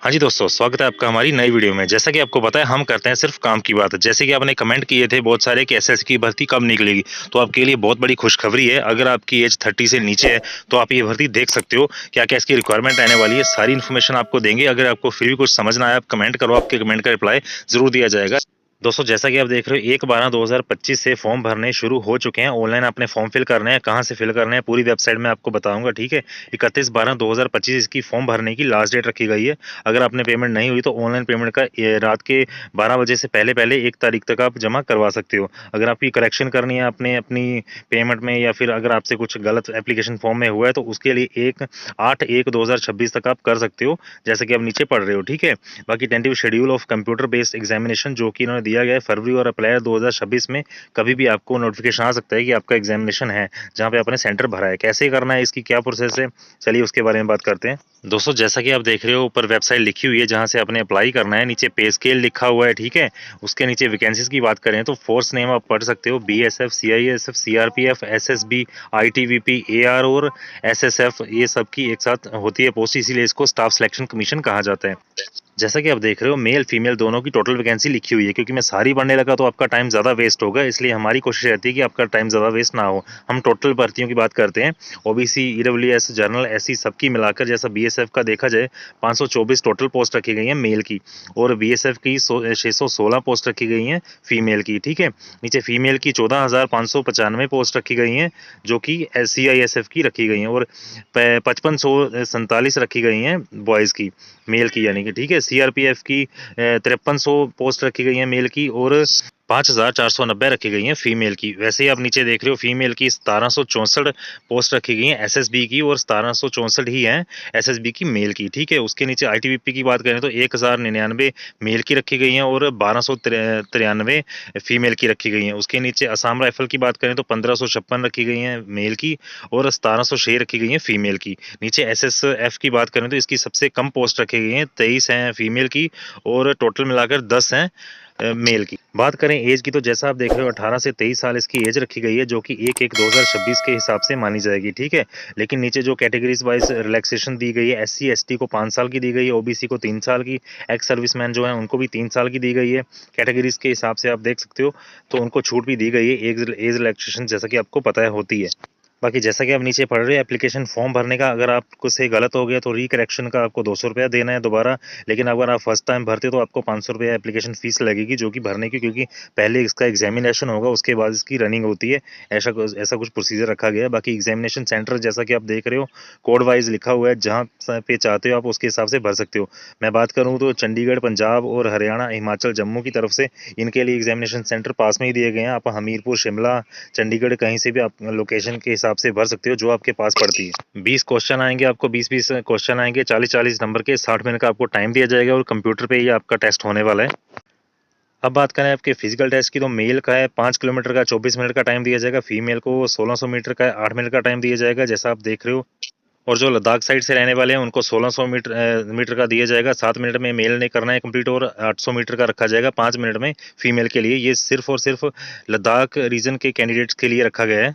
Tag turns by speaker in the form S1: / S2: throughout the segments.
S1: हाँ जी दोस्तों, स्वागत है आपका हमारी नई वीडियो में। जैसा कि आपको पता है हम करते हैं सिर्फ काम की बात। जैसे कि आपने कमेंट किए थे बहुत सारे कि एसएससी की भर्ती कब निकलेगी, तो आपके लिए बहुत बड़ी खुशखबरी है। अगर आपकी एज 30 से नीचे है तो आप ये भर्ती देख सकते हो। क्या-क्या इसकी रिक्वायरमेंट आने वाली है, सारी इन्फॉर्मेशन आपको देंगे। अगर आपको फिर भी कुछ समझ ना आए आप कमेंट करो, आपके कमेंट का रिप्लाई ज़रूर दिया जाएगा। दोस्तों जैसा कि आप देख रहे हो 1/12/2025 से फॉर्म भरने शुरू हो चुके हैं। ऑनलाइन आपने फॉर्म फिल करने हैं, कहाँ से फिल करने हैं पूरी वेबसाइट में आपको बताऊंगा, ठीक है। 31/12/2025 इसकी फॉर्म भरने की लास्ट डेट रखी गई है। अगर आपने पेमेंट नहीं हुई तो ऑनलाइन पेमेंट का रात के 12 बजे से पहले पहले 1 तारीख तक आप जमा करवा सकते हो। अगर आपकी करेक्शन करनी है आपने अपनी पेमेंट में, या फिर अगर आपसे कुछ गलत एप्लीकेशन फॉर्म में हुआ है तो उसके लिए 8/1/2026 तक आप कर सकते हो, जैसे कि आप नीचे पढ़ रहे हो, ठीक है। बाकी tentative schedule of computer based examination जो कि इन्होंने दिया गया है फरवरी और अप्रैल 2026 में, कभी भी आपको नोटिफिकेशन आ सकता है कि आपका एग्जामिनेशन है जहां पे आपने सेंटर भरा है। कैसे करना है, इसकी क्या प्रोसेस है, चलिए उसके बारे में बात करते हैं। दोस्तों जैसा कि आप देख रहे हो ऊपर वेबसाइट लिखी हुई है जहां से आपने अप्लाई करना है, नीचे पे स्केल लिखा हुआ है, ठीक है। उसके नीचे वैकेंसीज की बात करें तो फोर्स नेम आप पढ़ सकते हो, BSF, CISF, CRPF, SSB, ITBP, AR और एसएसएफ, ये सब की एक साथ होती है पोस्ट, इसीलिए इसको स्टाफ सिलेक्शन कमीशन कहा जाता है। जैसा कि आप देख रहे हो मेल फीमेल दोनों की टोटल वैकेंसी लिखी हुई है। क्योंकि मैं सारी पढ़ने लगा तो आपका टाइम ज़्यादा वेस्ट होगा, इसलिए हमारी कोशिश रहती है कि आपका टाइम ज़्यादा वेस्ट ना हो। हम टोटल भर्तियों की बात करते हैं, ओबीसी, ईडब्ल्यूएस, जनरल, एससी सबकी मिलाकर। जैसा बीएसएफ का देखा जाए 524 टोटल पोस्ट रखी गई हैं मेल की, और बीएसएफ की 616 पोस्ट रखी गई हैं फीमेल की, ठीक है। नीचे फीमेल की 14,595 पोस्ट रखी गई हैं जो कि सीआईएसएफ की रखी गई हैं, और 5547 रखी गई हैं बॉयज़ की, मेल की यानी कि, ठीक है। सीआरपीएफ की 5300 पोस्ट रखी गई हैं मेल की, और 5490 रखी गई हैं फीमेल की। वैसे ही आप नीचे देख रहे हो फीमेल की 1764 पोस्ट रखी गई हैं एसएसबी की, और 1764 ही हैं एसएसबी की मेल की, ठीक है। उसके नीचे आईटीबीपी की बात करें तो 1099 मेल की रखी गई हैं, और 1293 फीमेल की रखी गई हैं। उसके नीचे असम राइफल की बात करें तो 1556 रखी गई हैं मेल की, और 1706 रखी गई हैं फीमेल की। नीचे एसएसएफ की बात करें तो इसकी सबसे कम पोस्ट रखी गई हैं, 23 हैं फीमेल की, और टोटल मिलाकर 10 हैं मेल की। बात करें एज की तो जैसा आप देख रहे हो 18 से 23 साल इसकी एज रखी गई है, जो कि 1/1/2026 के हिसाब से मानी जाएगी, ठीक है। लेकिन नीचे जो कैटेगरीज वाइज रिलैक्सेशन दी गई है, एससी एसटी को 5 साल की दी गई है, ओबीसी को 3 साल की, एक्स सर्विसमैन जो है उनको भी 3 साल की दी गई है। कैटेगरीज के हिसाब से आप देख सकते हो, तो उनको छूट भी दी गई है, एज रिलैक्सेशन जैसा कि आपको पता है होती है। बाकी जैसा कि आप नीचे पढ़ रहे हो एप्लीकेशन फॉर्म भरने का, अगर आपको से गलत हो गया तो रीकरेक्शन का आपको 200 रुपया देना है दोबारा। लेकिन अगर आप फर्स्ट टाइम भरते हो तो आपको 500 रुपया एप्लीकेशन फीस लगेगी जो कि भरने की, क्योंकि पहले इसका एग्जामिनेशन होगा उसके बाद इसकी रनिंग होती है। ऐसा कुछ प्रोसीजर रखा गया है। बाकी एग्जामिनेशन सेंटर जैसा कि आप देख रहे हो कोड वाइज लिखा हुआ है, जहाँ पे चाहते हो आप उसके हिसाब से भर सकते हो। मैं बात करूँ तो चंडीगढ़, पंजाब और हरियाणा, हिमाचल, जम्मू की तरफ से इनके लिए एग्जामिनेशन सेंटर पास में ही दिए गए हैं। आप हमीरपुर, शिमला, चंडीगढ़ कहीं से भी आप लोकेशन के हिसाब से भर सकते हो जो आपके पास पड़ती है। 20 क्वेश्चन आएंगे आपको, 20-20 क्वेश्चन आएंगे, 40-40 नंबर के, 60 मिनट का आपको टाइम दिया जाएगा, और कंप्यूटर पे ही आपका टेस्ट होने वाला है। अब बात करें आपके फिजिकल टेस्ट की तो मेल का है 5 किलोमीटर का 24 मिनट का टाइम दिया जाएगा, फीमेल को 1600 मीटर का 8 मिनट का टाइम दिया जाएगा, जैसा आप देख रहे हो। और जो लद्दाख साइड से रहने वाले हैं उनको 1600 मीटर का दिया जाएगा, 7 मिनट में मेल ने करना है कंप्लीट, और 800 मीटर का रखा जाएगा 5 मिनट में फीमेल के लिए। ये सिर्फ और सिर्फ लद्दाख रीजन के कैंडिडेट्स के लिए रखा गया है।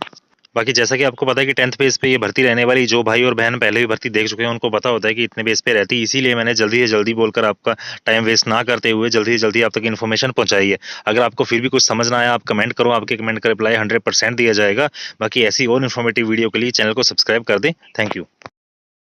S1: बाकी जैसा कि आपको पता है कि 10th बेस पे ये भर्ती रहने वाली, जो भाई और बहन पहले भी भर्ती देख चुके हैं उनको पता होता है कि इतने बेस पे रहती है, इसीलिए मैंने जल्दी से जल्दी बोलकर आपका टाइम वेस्ट ना करते हुए जल्दी से जल्दी आप तक इन्फॉर्मेशन पहुंचाई है। अगर आपको फिर भी कुछ समझ ना आया आप कमेंट करो, आपके कमेंट का रिप्लाई 100% दिया जाएगा। बाकी ऐसी और इन्फॉर्मेटिव वीडियो के लिए चैनल को सब्सक्राइब कर दें। Thank you.